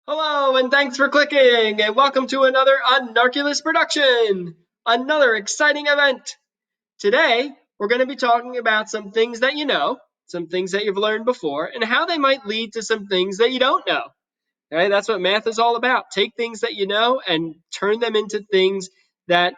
Hello, and thanks for clicking, and welcome to another Unarculus production, another exciting event. Today, we're going to be talking about some things that you know, some things that you've learned before, and how they might lead to some things that you don't know. All right, that's what math is all about. Take things that you know and turn them into things that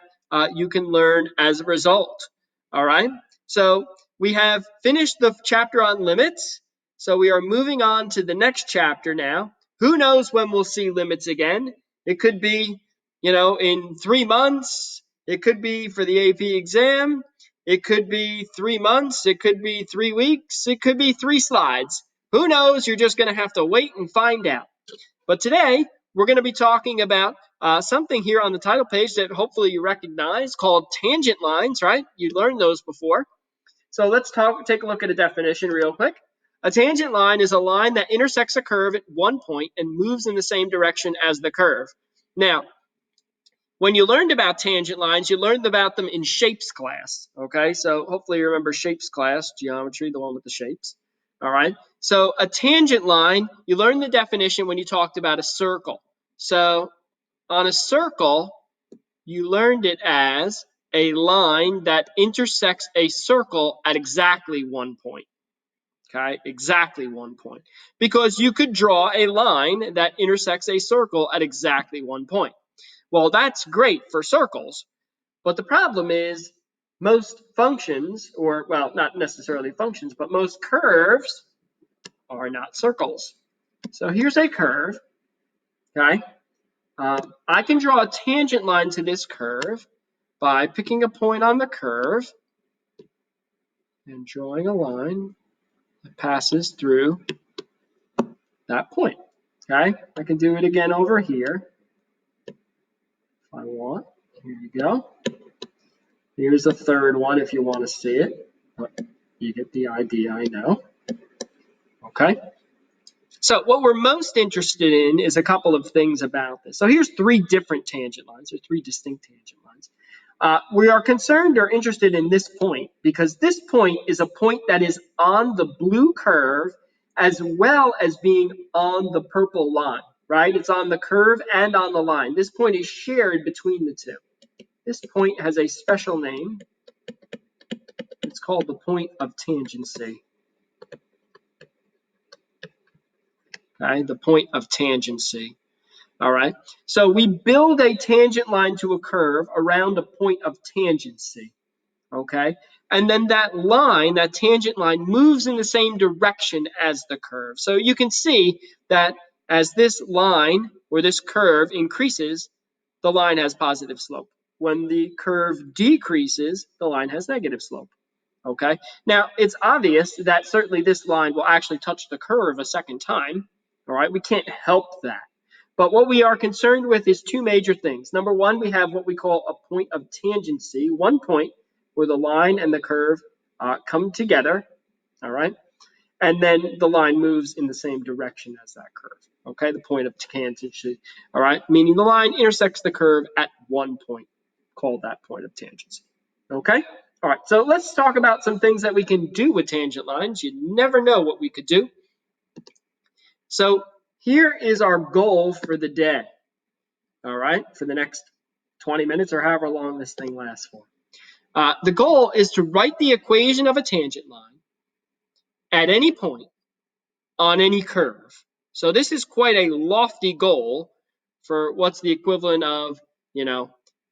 you can learn as a result. All right, so we have finished the chapter on limits. So we are moving on to the next chapter now. Who knows when we'll see limits again? It could be, in 3 months. It could be for the AP exam. It could be 3 months. It could be 3 weeks. It could be 3 slides. Who knows? You're just going to have to wait and find out. But today, we're going to be talking about something here on the title page that hopefully you recognize called tangent lines, right? You learned those before. So let's take a look at a definition real quick. A tangent line is a line that intersects a curve at one point and moves in the same direction as the curve. Now, when you learned about tangent lines, you learned about them in shapes class, okay? So hopefully you remember shapes class, geometry, the one with the shapes, all right? So a tangent line, you learned the definition when you talked about a circle. So on a circle, you learned it as a line that intersects a circle at exactly one point, okay? Exactly one point. Because you could draw a line that intersects a circle at exactly one point. Well, that's great for circles, but the problem is most functions, or well, not necessarily functions, but most curves are not circles. So here's a curve, okay? I can draw a tangent line to this curve by picking a point on the curve and drawing a line that passes through that point, okay? I can do it again over here if I want. Here you go. Here's a third one if you want to see it. But you get the idea, I know. Okay. So what we're most interested in is a couple of things about this. So here's three different tangent lines, or three distinct tangent lines. We are concerned or interested in this point because this point is a point that is on the blue curve as well as being on the purple line, right? It's on the curve and on the line. This point is shared between the two. This point has a special name. It's called the point of tangency. Okay, the point of tangency. All right, so we build a tangent line to a curve around a point of tangency. Okay, and then that line, that tangent line, moves in the same direction as the curve. So you can see that as this line or this curve increases, the line has positive slope. When the curve decreases, the line has negative slope. Okay, now it's obvious that certainly this line will actually touch the curve a second time. All right, we can't help that. But what we are concerned with is two major things. Number one, we have what we call a point of tangency, one point where the line and the curve come together, all right? And then the line moves in the same direction as that curve, okay? The point of tangency, all right? Meaning the line intersects the curve at one point, called that point of tangency, okay? All right, so let's talk about some things that we can do with tangent lines. You never know what we could do. So here is our goal for the day, all right, for the next 20 minutes or however long this thing lasts for. The goal is to write the equation of a tangent line at any point on any curve. So this is quite a lofty goal for what's the equivalent of,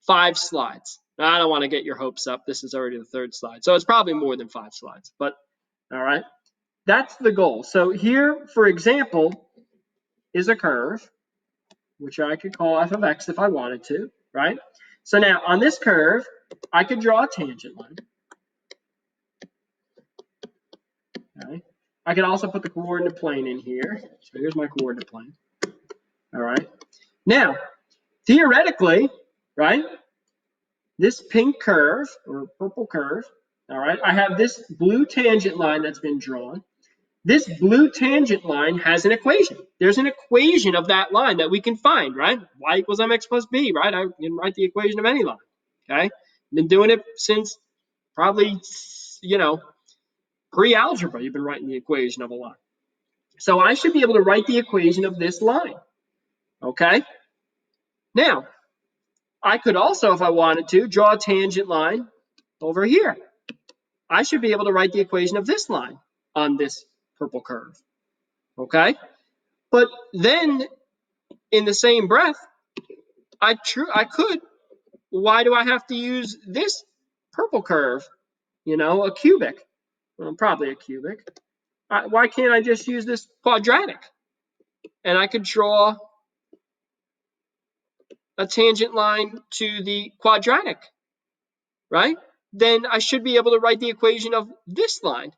5 slides. Now, I don't want to get your hopes up. This is already the third slide. So it's probably more than 5 slides. But, all right, that's the goal. So here, for example, is a curve, which I could call f of x if I wanted to, right? So now on this curve, I could draw a tangent line. Okay. I could also put the coordinate plane in here. So here's my coordinate plane. All right. Now, theoretically, right, this pink curve or purple curve, all right, I have this blue tangent line that's been drawn. This blue tangent line has an equation. There's an equation of that line that we can find, right? Y equals mx plus b, right? I can write the equation of any line, okay? Been doing it since probably, pre-algebra. You've been writing the equation of a line. So I should be able to write the equation of this line. Okay? Now, I could also, if I wanted to, draw a tangent line over here. I should be able to write the equation of this line on this purple curve. Okay? But then, in the same breath, I could. Why do I have to use this purple curve? A cubic. Well, probably a cubic. Why can't I just use this quadratic? And I could draw a tangent line to the quadratic, right? Then I should be able to write the equation of this line,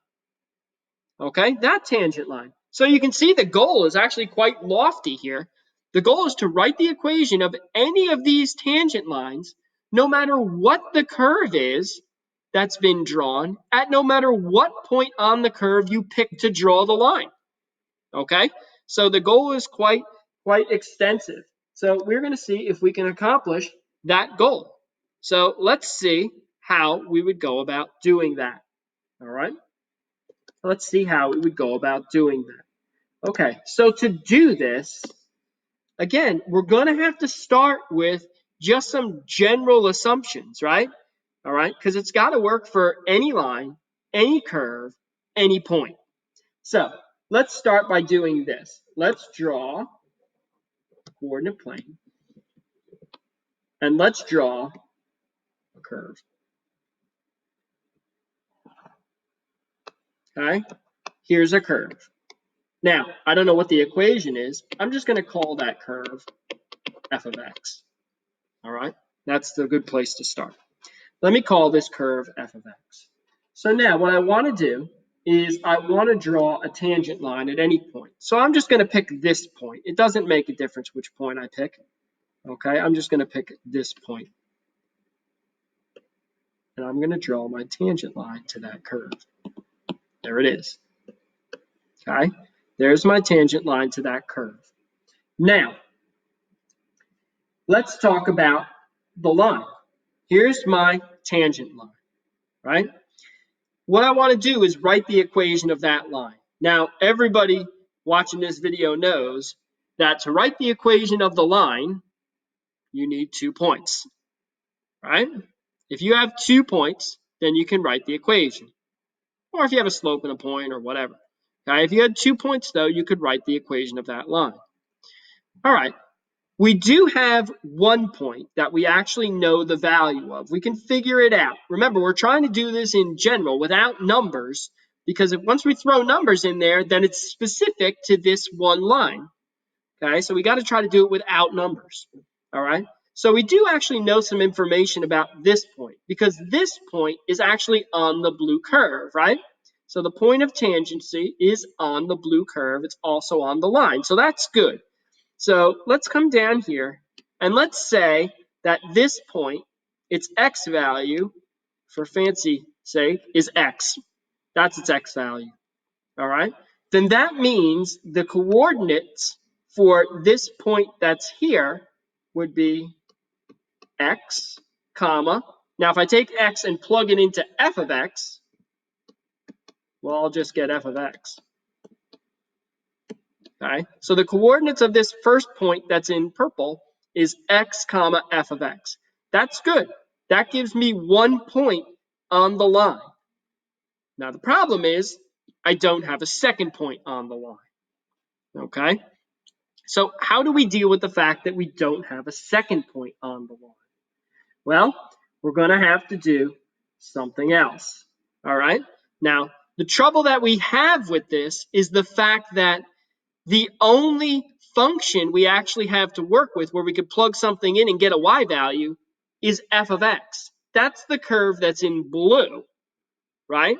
okay? That tangent line. So you can see the goal is actually quite lofty here. The goal is to write the equation of any of these tangent lines, no matter what the curve is that's been drawn, at no matter what point on the curve you pick to draw the line, okay? So the goal is quite extensive. So we're going to see if we can accomplish that goal. So let's see how we would go about doing that. All right. Let's see how we would go about doing that. Okay. So to do this, again, we're going to have to start with just some general assumptions, right? All right. Because it's got to work for any line, any curve, any point. So let's start by doing this. Let's draw a coordinate plane. And let's draw a curve. Okay, here's a curve. Now, I don't know what the equation is. I'm just going to call that curve f of x. All right, that's the good place to start. Let me call this curve f of x. So now what I want to do is I want to draw a tangent line at any point. So I'm just going to pick this point. It doesn't make a difference which point I pick. Okay, I'm just going to pick this point. And I'm going to draw my tangent line to that curve. There it is. Okay, there's my tangent line to that curve. Now, let's talk about the line. Here's my tangent line, right? What I want to do is write the equation of that line. Now, everybody watching this video knows that to write the equation of the line, you need 2 points, right? If you have 2 points, then you can write the equation. Or if you have a slope and a point or whatever. Okay, if you had 2 points, though, you could write the equation of that line. All right, we do have 1 point that we actually know the value of. We can figure it out. Remember, we're trying to do this in general without numbers, because once we throw numbers in there, then it's specific to this one line. Okay, so we got to try to do it without numbers. All right, so we do actually know some information about this point, because this point is actually on the blue curve, right? So the point of tangency is on the blue curve. It's also on the line, so that's good. So let's come down here and let's say that this point, its x value, for fancy sake, is x. That's its x value. All right. Then that means the coordinates for this point that's here would be x, comma. Now, if I take x and plug it into f of x, well, I'll just get f of x. Okay, so the coordinates of this first point that's in purple is x comma f of x. That's good. That gives me 1 point on the line. Now the problem is I don't have a second point on the line. Okay, so how do we deal with the fact that we don't have a second point on the line? Well, we're going to have to do something else. All right, now the trouble that we have with this is the fact that the only function we actually have to work with where we could plug something in and get a y value is f of x. That's the curve that's in blue, right?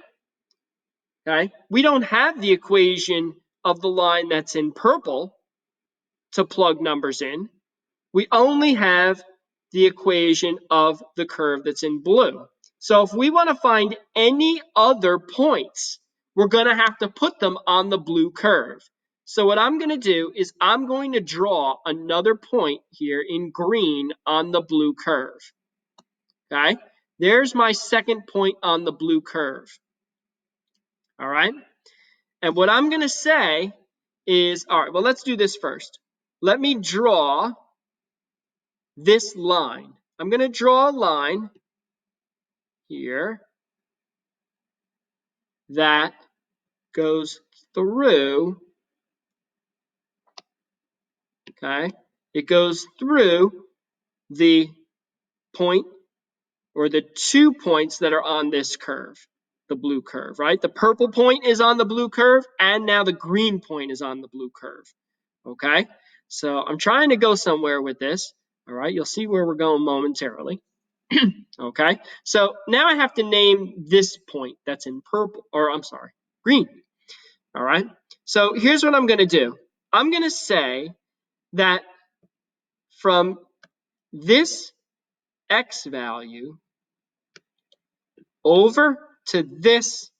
Okay. We don't have the equation of the line that's in purple to plug numbers in. We only have the equation of the curve that's in blue. So if we want to find any other points, we're going to have to put them on the blue curve. So what I'm going to do is I'm going to draw another point here in green on the blue curve. Okay, there's my second point on the blue curve. All right, and what I'm going to say is, all right, well, let's do this first. let me draw this line. I'm going to draw a line here that goes through, okay? It goes through the point or the 2 points that are on this curve, the blue curve, right? The purple point is on the blue curve, and now the green point is on the blue curve, okay? So I'm trying to go somewhere with this, all right? You'll see where we're going momentarily, okay? So now I have to name this point that's in purple, or I'm sorry, green, all right? So here's what I'm going to do. I'm going to say that from this x value over to this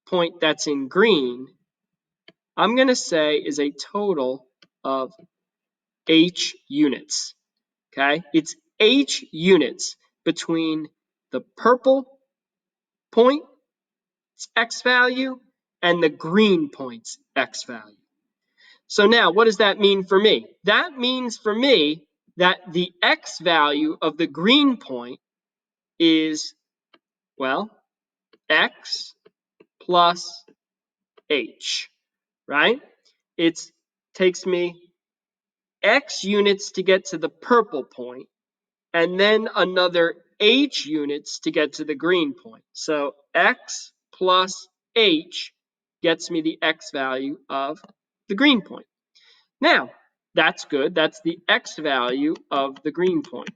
point that's in green, I'm going to say is a total of h units, okay? It's h units between the purple point, x value, and the green point's x value. So now, what does that mean for me? That means for me that the x value of the green point is, well, x plus h, right? It takes me x units to get to the purple point, and then another h units to get to the green point. So x plus h gets me the x value of the green point. Now, that's good. That's the x value of the green point.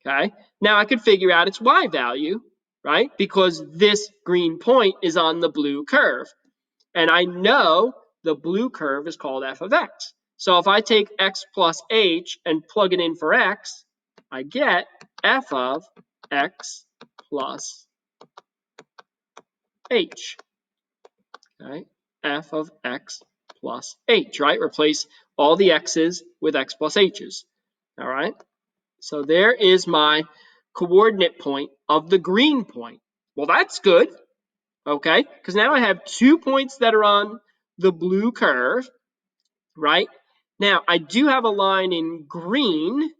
Okay. Now I could figure out its y value, right? Because this green point is on the blue curve. And I know the blue curve is called f of x. So if I take x plus h and plug it in for x, I get f of x plus h. Okay? F of x plus h, right? Replace all the x's with x plus h's. All right? So there is my coordinate point of the green point. Well, that's good, okay? Because now I have 2 points that are on the blue curve, right? Now, I do have a line in green,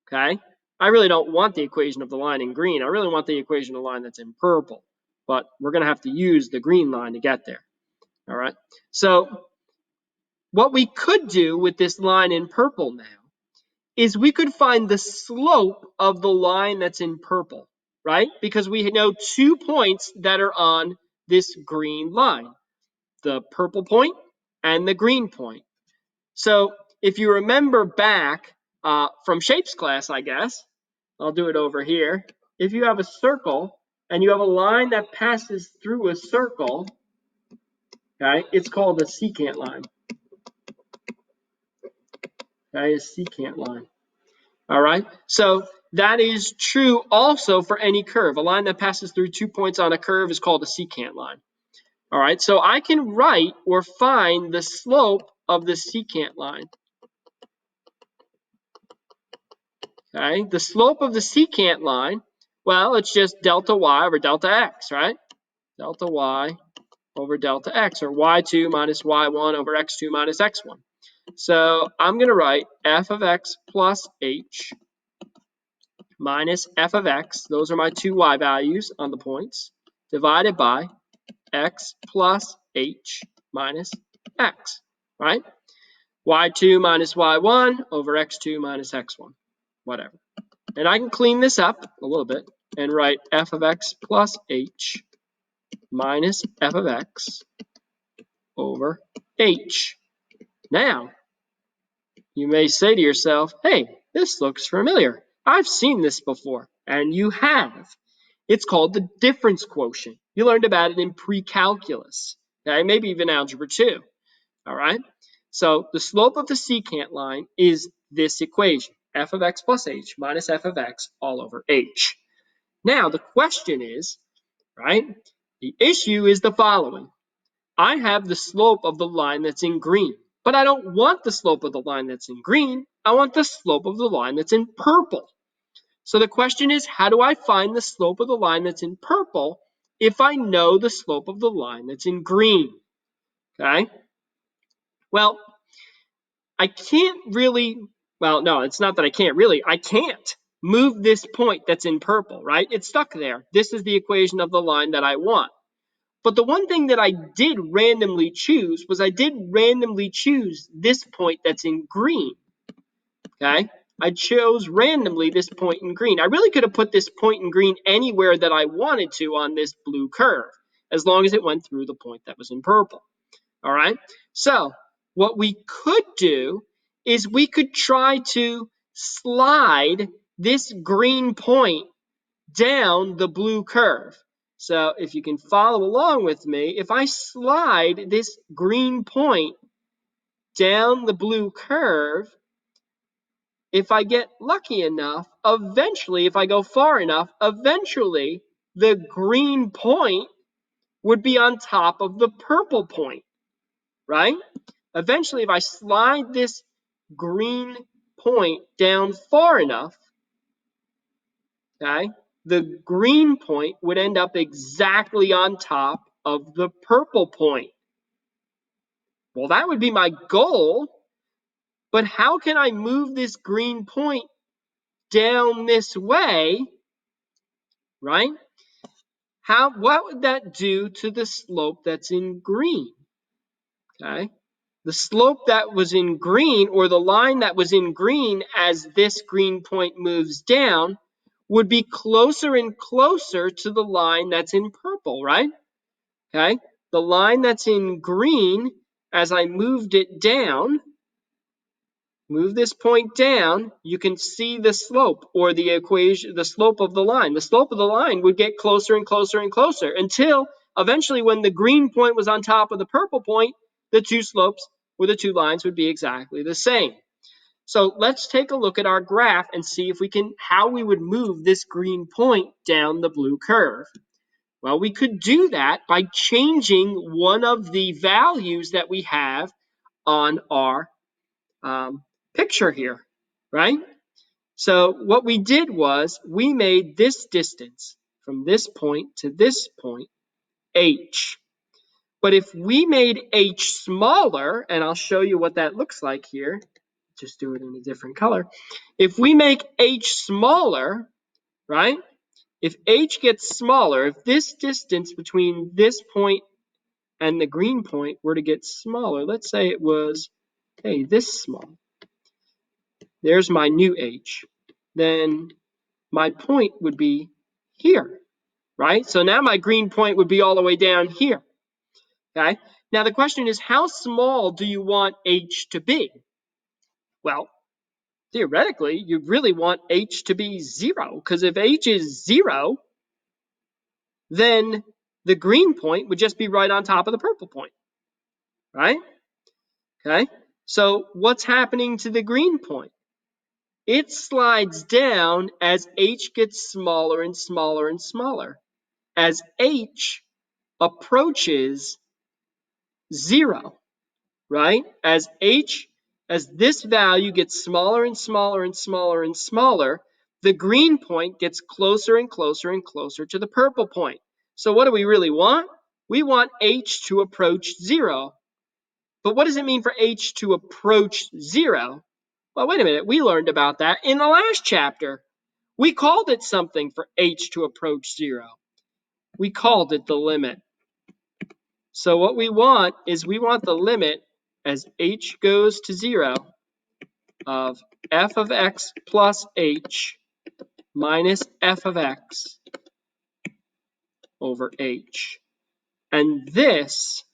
okay? I really don't want the equation of the line in green. I really want the equation of the line that's in purple. But we're going to have to use the green line to get there, all right? So what we could do with this line in purple now is we could find the slope of the line that's in purple, right? Because we know 2 points that are on this green line, the purple point and the green point. So if you remember back from shapes class, I guess, I'll do it over here. If you have a circle and you have a line that passes through a circle, okay, it's called a secant line. Okay, a secant line. All right, so that is true also for any curve. A line that passes through 2 points on a curve is called a secant line. All right, so I can write or find the slope of the secant line. Okay, the slope of the secant line, well, it's just delta y over delta x, right? Delta y over delta x, or y2 minus y1 over x2 minus x1. So I'm going to write f of x plus h minus f of x, those are my 2 y values on the points, divided by x plus h minus x, right? y2 minus y1 over x2 minus x1, whatever. And I can clean this up a little bit and write f of x plus h minus f of x over h. Now, you may say to yourself, hey, this looks familiar. I've seen this before. And you have. It's called the difference quotient. You learned about it in pre-calculus, okay? Maybe even algebra 2, all right? So the slope of the secant line is this equation, f of x plus h minus f of x all over h. Now, the question is, right, the issue is the following. I have the slope of the line that's in green, but I don't want the slope of the line that's in green. I want the slope of the line that's in purple. So the question is, how do I find the slope of the line that's in purple if I know the slope of the line that's in green? Okay? Well, I can't really, well, no, it's not that I can't really, I can't move this point that's in purple, right? It's stuck there. This is the equation of the line that I want. But the one thing that I did randomly choose was I did randomly choose this point that's in green, okay? I chose randomly this point in green. I really could have put this point in green anywhere that I wanted to on this blue curve, as long as it went through the point that was in purple. All right. So what we could do is we could try to slide this green point down the blue curve. So if you can follow along with me, if I slide this green point down the blue curve, if I get lucky enough, eventually, if I go far enough, eventually the green point would be on top of the purple point, right? Eventually, if I slide this green point down far enough, okay, the green point would end up exactly on top of the purple point. Well, that would be my goal, but how can I move this green point down this way, right? What would that do to the slope that's in green? Okay. The slope that was in green, or the line that was in green as this green point moves down, would be closer and closer to the line that's in purple, right? Okay. The line that's in green, as I moved it down, move this point down, you can see the slope, or the equation, the slope of the line. The slope of the line would get closer and closer and closer until eventually when the green point was on top of the purple point, the two slopes or the two lines would be exactly the same. So let's take a look at our graph and see if we can, how we would move this green point down the blue curve. Well, we could do that by changing one of the values that we have on our picture here, right? So what we did was we made this distance from this point to this point h. But if we made h smaller, and I'll show you what that looks like here, just do it in a different color. If we make h smaller, right? If h gets smaller, if this distance between this point and the green point were to get smaller, let's say it was, hey, this small. There's my new h. Then my point would be here, right? So now my green point would be all the way down here, okay? Now the question is, how small do you want h to be? Well, theoretically, you really want h to be 0, because if h is 0, then the green point would just be right on top of the purple point, right? Okay, so what's happening to the green point? It slides down as h gets smaller and smaller and smaller. As h approaches 0, right? As this value gets smaller and smaller and smaller and smaller, the green point gets closer and closer and closer to the purple point. So what do we really want? We want h to approach 0. But what does it mean for h to approach 0? Well, wait a minute. We learned about that in the last chapter. We called it something for h to approach 0. We called it the limit. So what we want is we want the limit as h goes to 0 of f of x plus h minus f of x over h. And this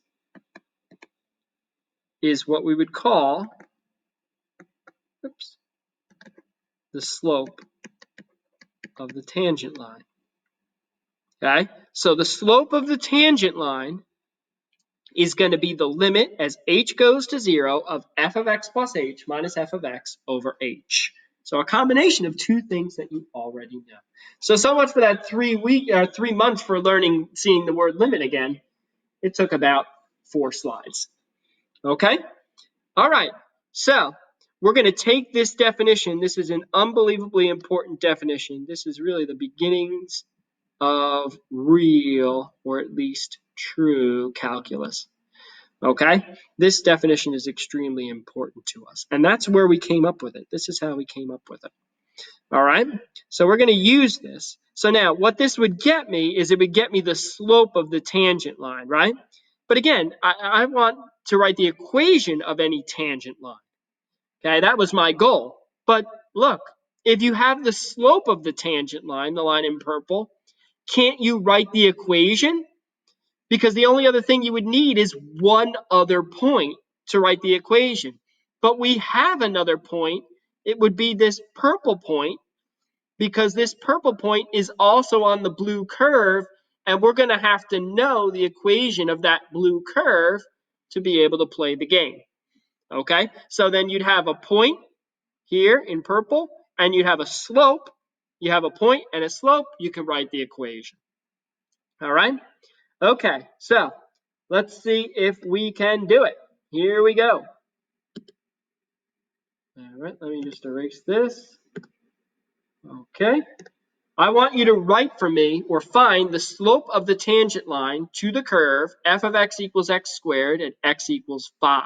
is what we would call, the slope of the tangent line. Okay, so the slope of the tangent line is going to be the limit as h goes to 0 of f of x plus h minus f of x over h. So a combination of two things that you already know. So much for that 3 months for seeing the word limit again. It took about 4 slides. Okay? All right. So we're going to take this definition. This is an unbelievably important definition. This is really the beginnings of real, or at least true, calculus. Okay, this definition is extremely important to us, and that's where we came up with it. This is how we came up with it. All right, so we're going to use this. So now what this would get me is it would get me the slope of the tangent line, right? But again, I want to write the equation of any tangent line. Okay, that was my goal. But look, if you have the slope of the tangent line, the line in purple, can't you write the equation? Because the only other thing you would need is one other point to write the equation. But we have another point. It would be this purple point, because this purple point is also on the blue curve, and we're going to have to know the equation of that blue curve to be able to play the game. Okay, so then you'd have a point here in purple, and you'd have a slope. You have a point and a slope. You can write the equation. All right. Okay, so let's see if we can do it. Here we go. All right, let me just erase this. Okay. I want you to write for me or find the slope of the tangent line to the curve f of x equals x squared at x equals 5.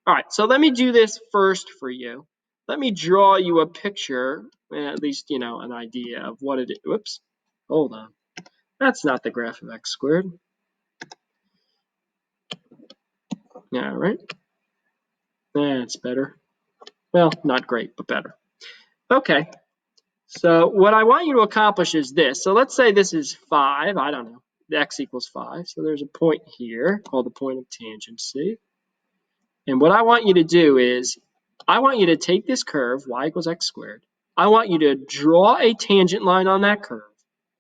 All right, so let me do this first for you. Let me draw you a picture, at least, an idea of what it is. Whoops, hold on. That's not the graph of x squared. All right, that's better. Well, not great, but better. Okay, so what I want you to accomplish is this. So let's say this is 5. I don't know. The x equals 5. So there's a point here called the point of tangency. And what I want you to do is I want you to take this curve, y equals x squared. I want you to draw a tangent line on that curve.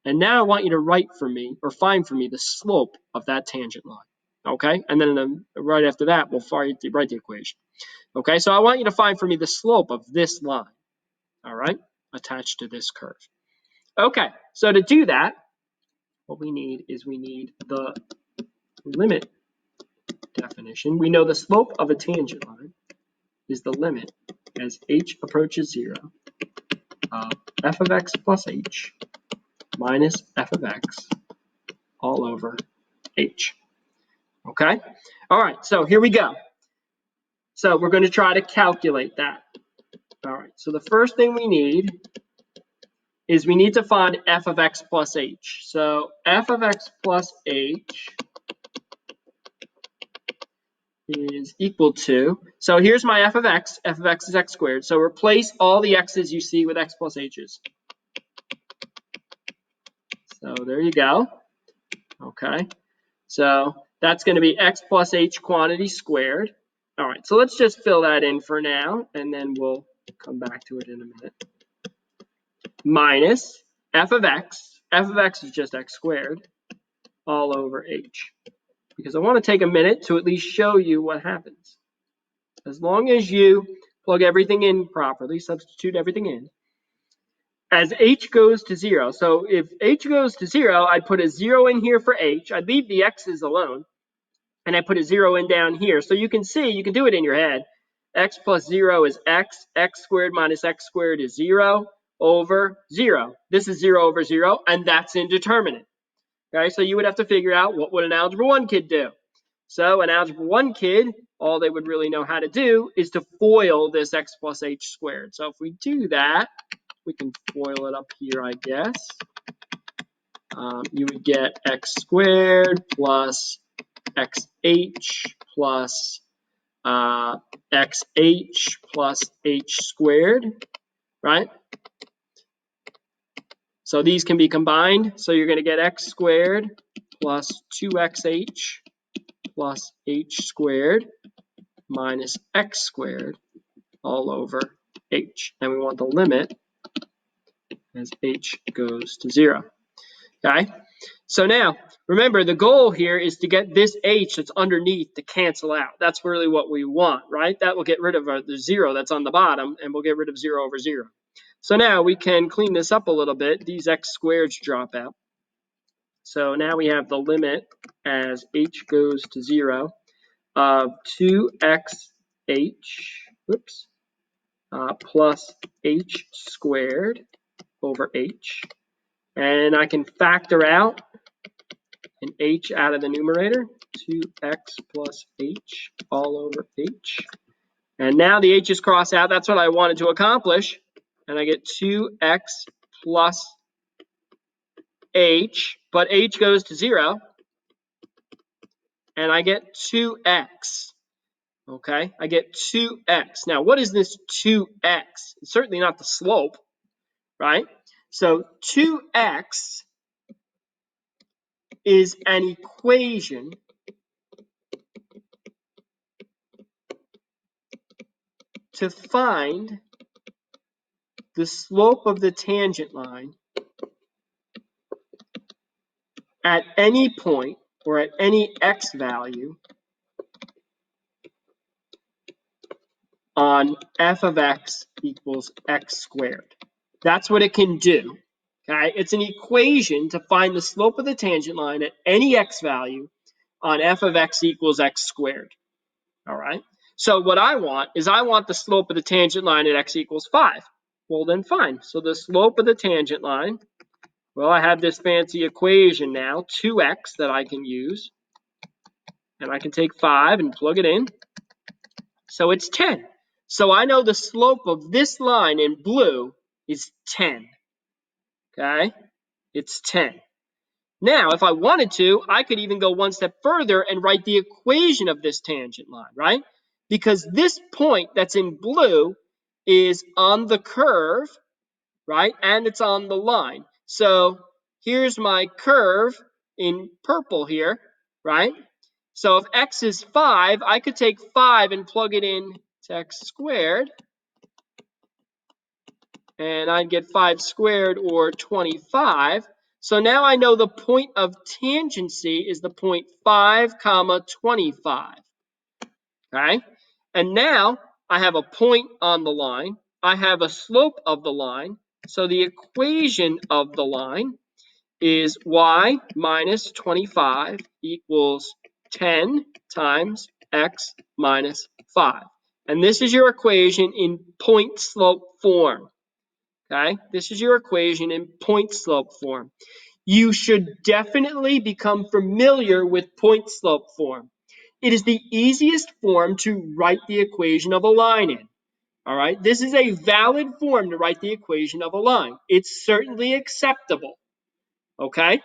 And now I want you to write for me or find for me the slope of that tangent line. Okay? And then right after that, we'll write the equation. Okay? So I want you to find for me the slope of this line. All right? Attached to this curve. Okay, so to do that, what we need is the limit definition. We know the slope of a tangent line is the limit as h approaches 0 of f of x plus h minus f of x all over h. Okay? All right, so here we go. So we're going to try to calculate that. All right, so the first thing we need is we need to find f of x plus h. So f of x plus h is equal to, so here's my f of x is x squared. So replace all the x's you see with x plus h's. So there you go. Okay, so that's going to be x plus h quantity squared. All right, so let's just fill that in for now, and then we'll come back to it in a minute. Minus f of x is just x squared, all over h. Because I want to take a minute to at least show you what happens. As long as you plug everything in properly, substitute everything in, as h goes to 0, so if h goes to 0, I put a 0 in here for h. I leave the x's alone, and I put a 0 in down here. So you can see, you can do it in your head. X plus 0 is x. X squared minus x squared is 0 over 0. This is 0 over 0, and that's indeterminate. Okay, so you would have to figure out what would an Algebra 1 kid do. So an Algebra 1 kid, all they would really know how to do is to FOIL this x plus h squared. So if we do that, we can FOIL it up here, I guess. You would get x squared plus xh plus xh plus h squared, right? So these can be combined. So you're going to get x squared plus 2xh plus h squared minus x squared all over h. And we want the limit as h goes to 0. Okay? So now, remember, the goal here is to get this h that's underneath to cancel out. That's really what we want, right? That will get rid of the 0 that's on the bottom, and we'll get rid of 0 over 0. So now we can clean this up a little bit. These x squareds drop out. So now we have the limit as h goes to 0 of 2xh, plus h squared over h. And I can factor out an h out of the numerator, 2x plus h all over h. And now the h's cross out. That's what I wanted to accomplish. And I get 2x plus h, but h goes to 0. And I get 2x. Okay, I get 2x. Now, what is this 2x? It's certainly not the slope, right? So 2x is an equation to find the slope of the tangent line at any point or at any x value on f of x equals x squared. That's what it can do. Okay, it's an equation to find the slope of the tangent line at any x value on f of x equals x squared. All right. So what I want is I want the slope of the tangent line at x equals 5. Well, then fine. So the slope of the tangent line, well, I have this fancy equation now, 2x, that I can use. And I can take 5 and plug it in. So it's 10. So I know the slope of this line in blue is 10. Okay? It's 10. Now, if I wanted to, I could even go one step further and write the equation of this tangent line, right? Because this point that's in blue is on the curve, right? And it's on the line. So here's my curve in purple here, right? So if x is 5, I could take 5 and plug it in to x squared. And I'd get 5 squared, or 25. So now I know the point of tangency is the point 5, 25. Okay? And now I have a point on the line. I have a slope of the line. So the equation of the line is y minus 25 equals 10 times x minus 5. And this is your equation in point slope form. Okay, this is your equation in point slope form. You should definitely become familiar with point slope form. It is the easiest form to write the equation of a line in. All right, this is a valid form to write the equation of a line. It's certainly acceptable. Okay,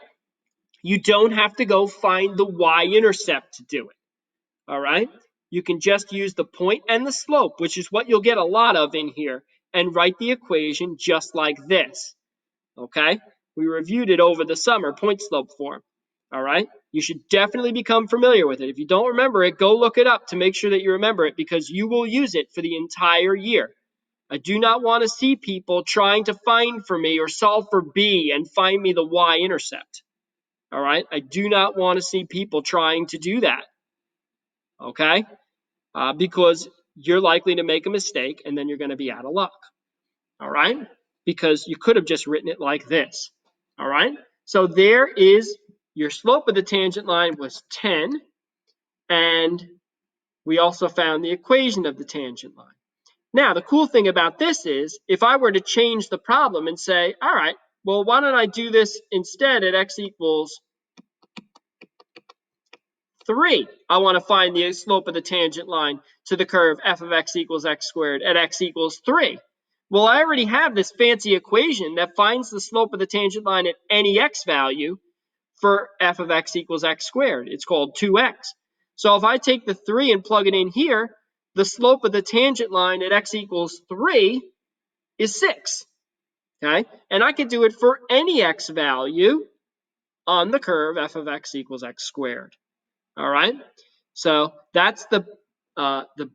you don't have to go find the y-intercept to do it. All right, you can just use the point and the slope, which is what you'll get a lot of in here, and write the equation just like this. Okay, we reviewed it over the summer, point slope form. All right, you should definitely become familiar with it. If you don't remember it, go look it up to make sure that you remember it, because you will use it for the entire year. I do not want to see people trying to find for me or solve for b and find me the y-intercept. All right, I do not want to see people trying to do that. Okay, because you're likely to make a mistake and then you're going to be out of luck. All right, because you could have just written it like this. All right, so there is your slope of the tangent line was 10, and we also found the equation of the tangent line. Now, the cool thing about this is, if I were to change the problem and say, all right, well, why don't I do this instead at x equals 3. I want to find the slope of the tangent line to the curve f of x equals x squared at x equals 3. Well, I already have this fancy equation that finds the slope of the tangent line at any x value for f of x equals x squared. It's called 2x. So if I take the 3 and plug it in here, the slope of the tangent line at x equals 3 is 6. Okay? And I can do it for any x value on the curve f of x equals x squared. All right? So that's the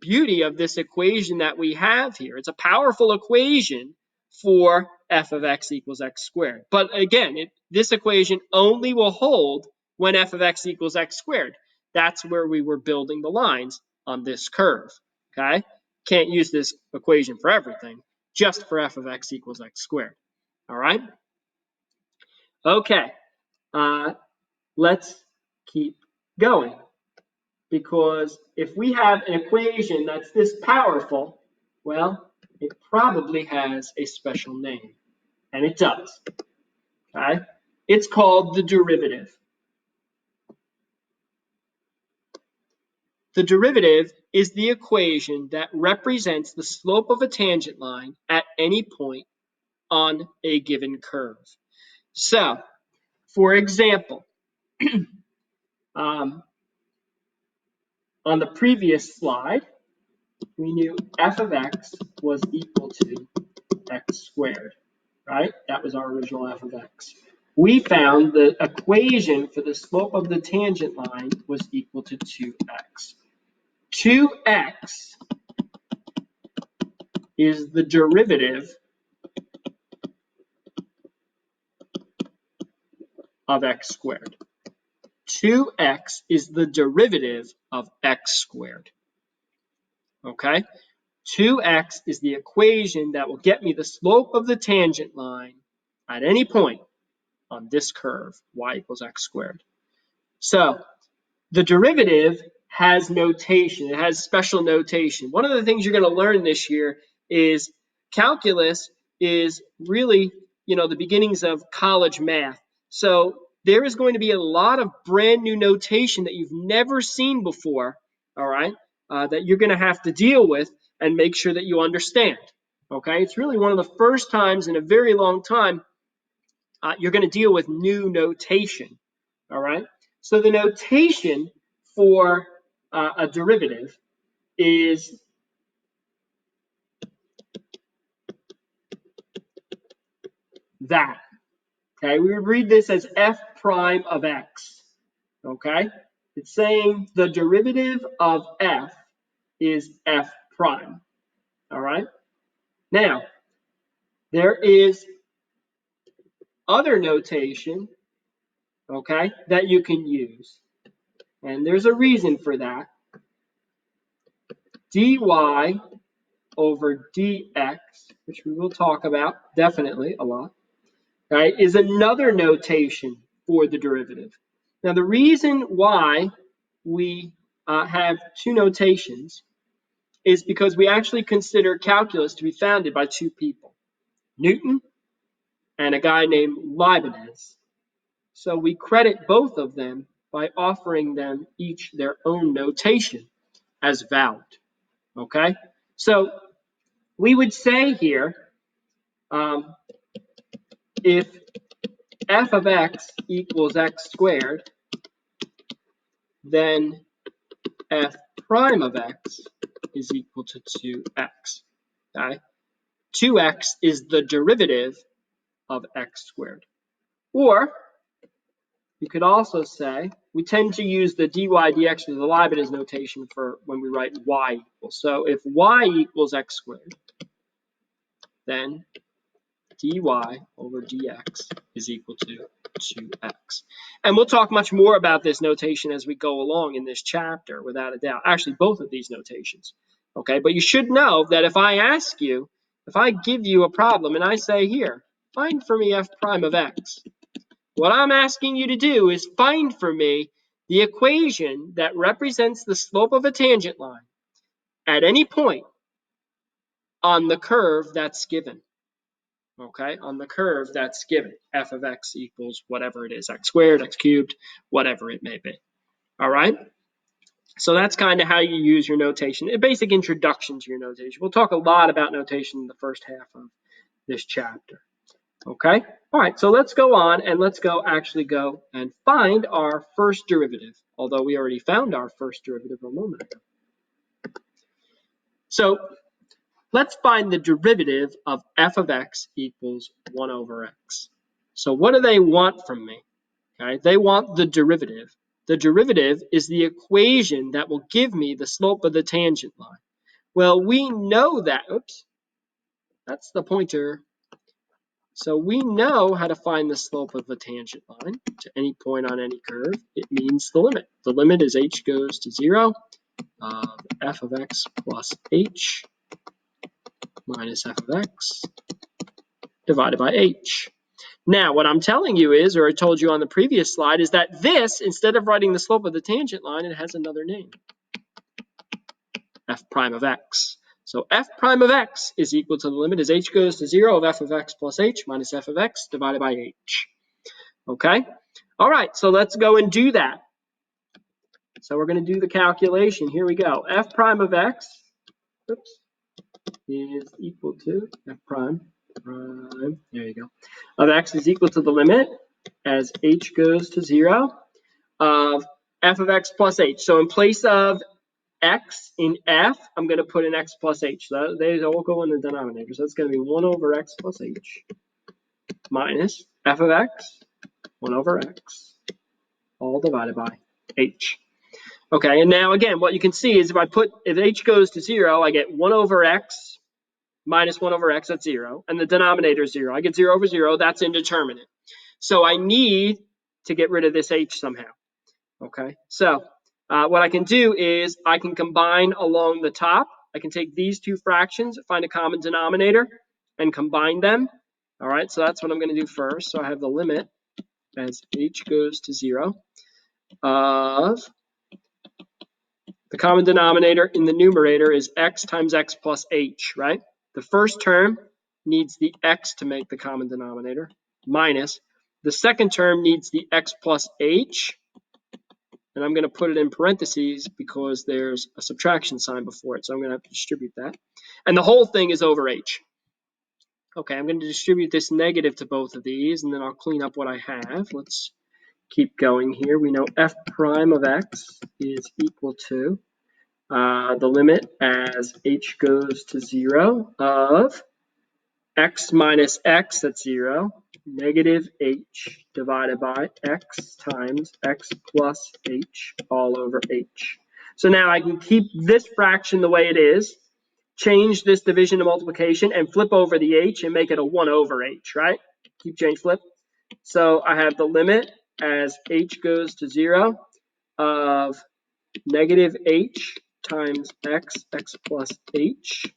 beauty of this equation that we have here. It's a powerful equation for f of x equals x squared. But again, this equation only will hold when f of x equals x squared. That's where we were building the lines on this curve. Okay? Can't use this equation for everything, just for f of x equals x squared. All right? Okay. Let's keep going. Because if we have an equation that's this powerful, well, it probably has a special name. And it does. Okay? It's called the derivative. The derivative is the equation that represents the slope of a tangent line at any point on a given curve. So, for example, on the previous slide, we knew f of x was equal to x squared, right? That was our original f of x. We found the equation for the slope of the tangent line was equal to 2x. 2x is the derivative of x squared. 2x is the derivative of x squared. Okay? 2x is the equation that will get me the slope of the tangent line at any point on this curve, y equals x squared. So, the derivative has notation. It has special notation. One of the things you're going to learn this year is calculus is really, the beginnings of college math. So there is going to be a lot of brand new notation that you've never seen before, all right, that you're going to have to deal with and make sure that you understand. Okay, it's really one of the first times in a very long time you're going to deal with new notation. All right, so the notation for a derivative is that. Okay, we would read this as f prime of x. Okay, it's saying the derivative of f is f prime. All right, now there is other notation, okay, that you can use, and there's a reason for that. dy over dx, which we will talk about definitely a lot, right, is another notation for the derivative. Now, the reason why we have two notations is because we actually consider calculus to be founded by two people, Newton and a guy named Leibniz. So we credit both of them by offering them each their own notation as valid. Okay? So we would say here, if f of x equals x squared, then f prime of x is equal to 2x. Okay? 2x is the derivative of x squared. Or you could also say, we tend to use the dy dx or the Leibniz notation for when we write y equals. So if y equals x squared, then dy over dx is equal to 2x. And we'll talk much more about this notation as we go along in this chapter, without a doubt. Actually, both of these notations. Okay, but you should know that if I give you a problem and I say, here, find for me f prime of x, what I'm asking you to do is find for me the equation that represents the slope of a tangent line at any point on the curve that's given. Okay, on the curve that's given, f of x equals whatever it is, x squared, x cubed, whatever it may be. All right, so that's kind of how you use your notation, a basic introduction to your notation. We'll talk a lot about notation in the first half of this chapter. Okay, all right, so let's go on and let's actually go and find our first derivative, although we already found our first derivative a moment ago. So let's find the derivative of f of x equals 1 over x. So what do they want from me? Okay, they want the derivative. The derivative is the equation that will give me the slope of the tangent line. Well, we know that, oops, that's the pointer. So we know how to find the slope of a tangent line to any point on any curve. It means the limit. The limit is h goes to 0 of f of x plus h minus f of x divided by h. Now, what I'm telling you is, or I told you on the previous slide, is that this, instead of writing the slope of the tangent line, it has another name, f prime of x. So f prime of x is equal to the limit as h goes to 0 of f of x plus h minus f of x divided by h. Okay? All right, so let's go and do that. So we're going to do the calculation. Here we go. F prime of x, oops, is equal to f prime, there you go, of x is equal to the limit as h goes to 0 of f of x plus h. So in place of x in f, I'm going to put in x plus h. So they all go in the denominator. So it's going to be 1 over x plus h minus f of x, 1 over x, all divided by h. Okay, and now again, what you can see is if h goes to 0, I get 1 over x minus 1 over x, that's 0, and the denominator is 0. I get 0 over 0, that's indeterminate. So I need to get rid of this h somehow. Okay, so what I can do is I can combine along the top. I can take these two fractions, find a common denominator, and combine them. All right, so that's what I'm going to do first. So I have the limit as h goes to 0 of the common denominator in the numerator is x times x plus h, right? The first term needs the x to make the common denominator, minus the second term needs the x plus h, and I'm going to put it in parentheses because there's a subtraction sign before it, so I'm going to have to distribute that. And the whole thing is over h. Okay, I'm going to distribute this negative to both of these, and then I'll clean up what I have. Let's keep going here. We know f prime of x is equal to the limit as h goes to 0 of x minus x, that's 0, negative h divided by x times x plus h all over h. So now I can keep this fraction the way it is, change this division to multiplication, and flip over the h and make it a 1 over h, right? Keep change flip. So I have the limit as h goes to 0 of negative h times x plus h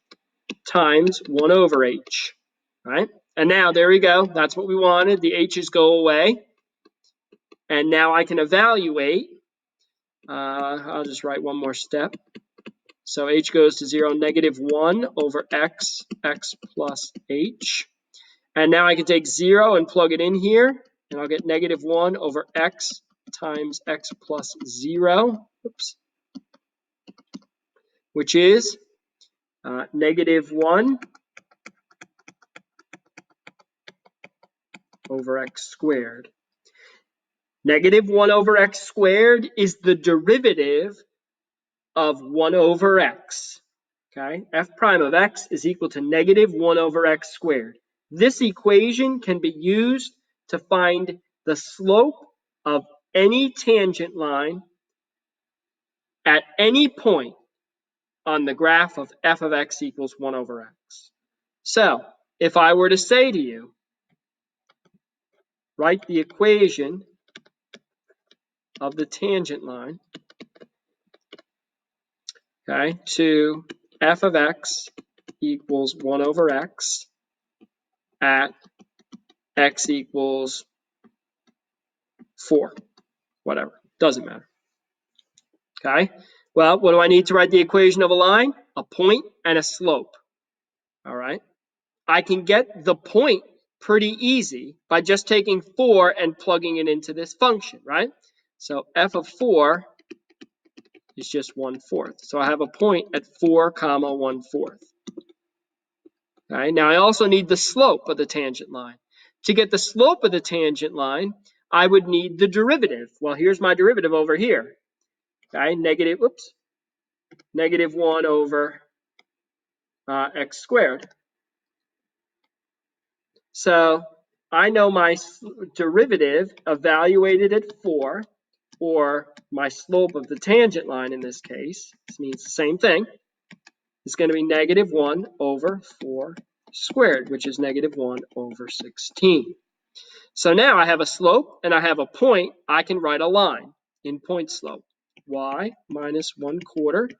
times 1 over h, right? And now there we go. That's what we wanted. The h's go away. And now I can evaluate. I'll just write one more step. So h goes to 0, negative 1 over x plus h. And now I can take 0 and plug it in here. And I'll get negative 1 over x times x plus 0. Oops. Which is negative 1 over x squared. Negative 1 over x squared is the derivative of 1 over x. Okay, f prime of x is equal to negative 1 over x squared. This equation can be used to find the slope of any tangent line at any point on the graph of f of x equals 1 over x. So if I were to say to you, write the equation of the tangent line, okay, to f of x equals 1 over x at x equals 4, whatever, doesn't matter. Okay, well, what do I need to write the equation of a line? A point and a slope. All right, I can get the point pretty easy by just taking 4 and plugging it into this function, right? So f of 4 is just 1/4. So I have a point at 4, 1/4. Right? Now I also need the slope of the tangent line. To get the slope of the tangent line, I would need the derivative. Well, here's my derivative over here. Okay, negative 1 over x squared. So I know my derivative evaluated at 4, or my slope of the tangent line in this case, this means the same thing, is going to be negative 1 over 4 squared, which is negative 1 over 16. So now I have a slope and I have a point. I can write a line in point slope. Y minus 1/4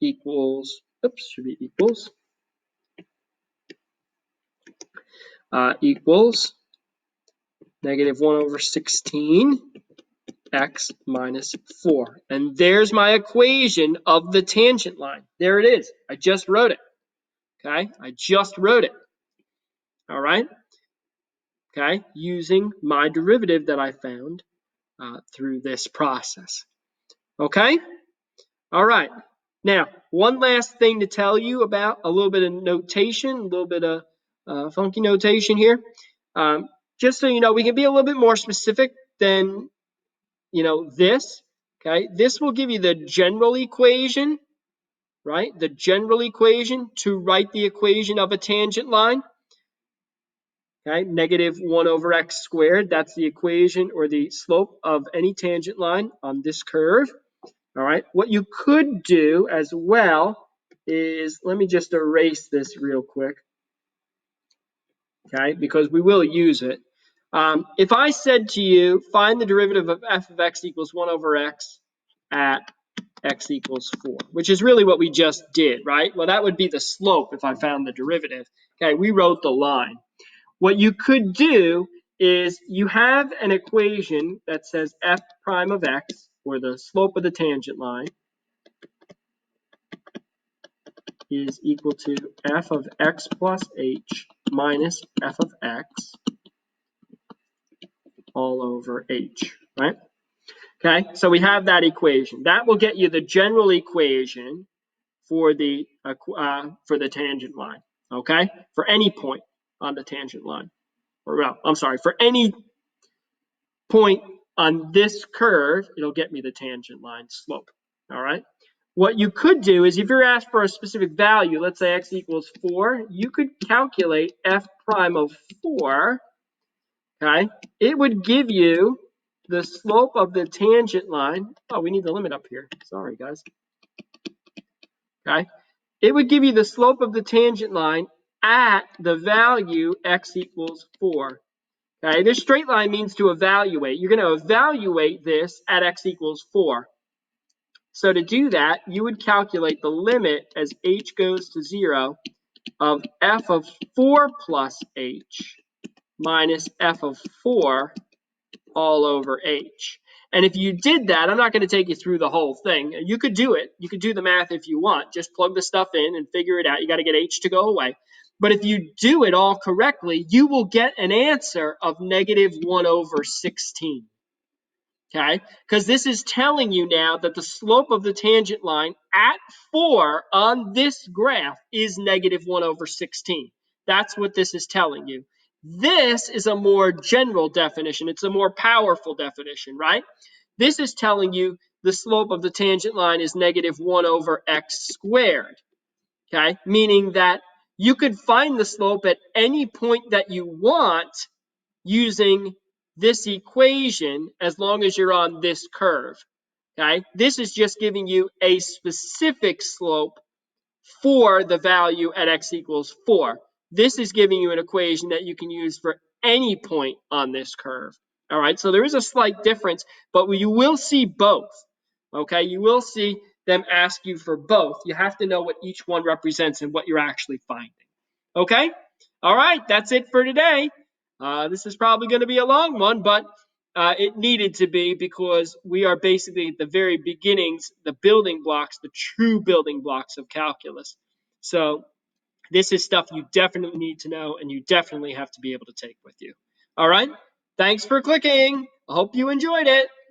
equals, should be equals, equals negative 1 over 16 x minus 4. And there's my equation of the tangent line. There it is. I just wrote it. Okay, I just wrote it. All right. Okay, using my derivative that I found through this process. Okay? All right. Now, one last thing to tell you about a little bit of notation, a little bit of funky notation here. Just so you know, we can be a little bit more specific than, this. Okay? This will give you the general equation, right? The general equation to write the equation of a tangent line. Okay, negative 1 over x squared, that's the equation or the slope of any tangent line on this curve. All right, what you could do as well is, let me just erase this real quick, okay, because we will use it. If I said to you, find the derivative of f of x equals 1 over x at x equals 4, which is really what we just did, right? Well, that would be the slope if I found the derivative. Okay, we wrote the line. What you could do is you have an equation that says f prime of x, or the slope of the tangent line, is equal to f of x plus h minus f of x all over h, right? Okay, so we have that equation. That will get you the general equation for the tangent line, okay? For any point on the tangent line. Or, well, I'm sorry, for any point on this curve, it'll get me the tangent line slope, all right? What you could do is if you're asked for a specific value, let's say x equals 4, you could calculate f prime of 4, okay? It would give you the slope of the tangent line. Oh, we need the limit up here. Sorry, guys. Okay? It would give you the slope of the tangent line at the value x equals 4. Okay, this straight line means to evaluate. You're going to evaluate this at x equals 4. So to do that, you would calculate the limit as h goes to 0 of f of 4 plus h minus f of 4 all over h. And if you did that, I'm not going to take you through the whole thing. You could do it. You could do the math if you want. Just plug the stuff in and figure it out. You got to get h to go away. But if you do it all correctly, you will get an answer of negative 1 over 16. Okay, because this is telling you now that the slope of the tangent line at 4 on this graph is negative 1 over 16. That's what this is telling you. This is a more general definition. It's a more powerful definition, right? This is telling you the slope of the tangent line is negative 1 over x squared, okay? Meaning that you could find the slope at any point that you want using this equation as long as you're on this curve, okay? This is just giving you a specific slope for the value at x equals 4. This is giving you an equation that you can use for any point on this curve, all right? So there is a slight difference, but you will see both, okay? You will see them ask you for both. You have to know what each one represents and what you're actually finding, okay? All right, that's it for today. This is probably going to be a long one, but it needed to be because we are basically at the very beginnings, the building blocks, the true building blocks of calculus. So this is stuff you definitely need to know and you definitely have to be able to take with you. All right, thanks for clicking. I hope you enjoyed it.